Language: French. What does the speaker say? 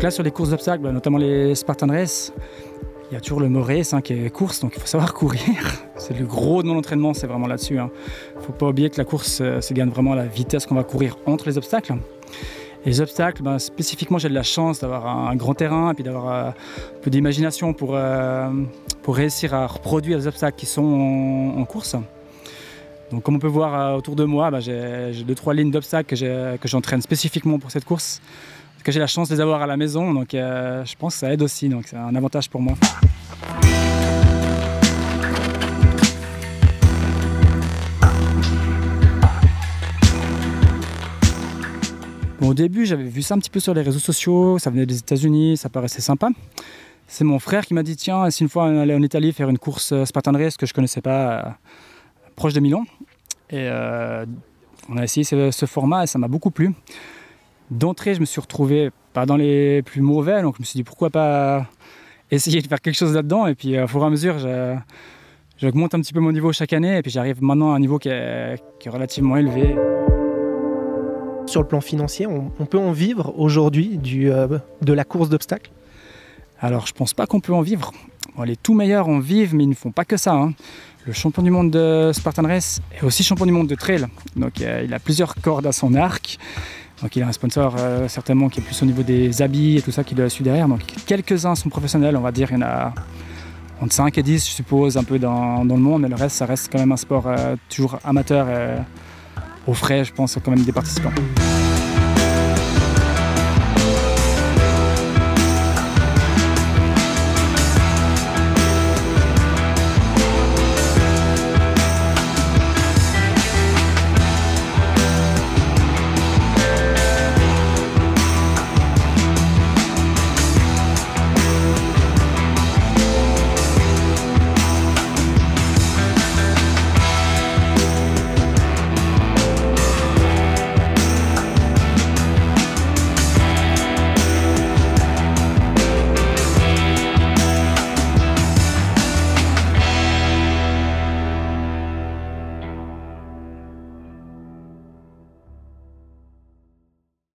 Donc là, sur les courses d'obstacles, notamment les Spartan Race, il y a toujours le mot race qui est course, donc il faut savoir courir. C'est le gros de mon entraînement, c'est vraiment là-dessus. Il ne faut pas oublier que la course se gagne vraiment la vitesse qu'on va courir entre les obstacles. Et les obstacles, spécifiquement, j'ai de la chance d'avoir un grand terrain et puis d'avoir un peu d'imagination pour réussir à reproduire les obstacles qui sont en course. Donc comme on peut voir autour de moi, j'ai 2-3 lignes d'obstacles que j'entraîne spécifiquement pour cette course. J'ai la chance de les avoir à la maison, donc je pense que ça aide aussi, donc c'est un avantage pour moi. Bon, au début, j'avais vu ça un petit peu sur les réseaux sociaux, ça venait des États-Unis, ça paraissait sympa. C'est mon frère qui m'a dit, tiens, si une fois on allait en Italie faire une course Spartan Race que je ne connaissais pas, proche de Milan. Et on a essayé ce format et ça m'a beaucoup plu. D'entrée, je me suis retrouvé pas dans les plus mauvais, donc je me suis dit pourquoi pas essayer de faire quelque chose là-dedans. Et puis au fur et à mesure, j'augmente un petit peu mon niveau chaque année et puis j'arrive maintenant à un niveau qui est relativement élevé. Sur le plan financier, on peut en vivre aujourd'hui de la course d'obstacles? Alors je pense pas qu'on peut en vivre. Bon, les tout meilleurs en vivent, mais ils ne font pas que ça. Le champion du monde de Spartan Race est aussi champion du monde de trail. Donc il a plusieurs cordes à son arc. Donc il a un sponsor certainement qui est plus au niveau des habits et tout ça qui le suit derrière. Donc quelques-uns sont professionnels, on va dire. Il y en a entre 5 et 10, je suppose, un peu dans le monde. Mais le reste, ça reste quand même un sport toujours amateur. Au frais, je pense, quand même des participants.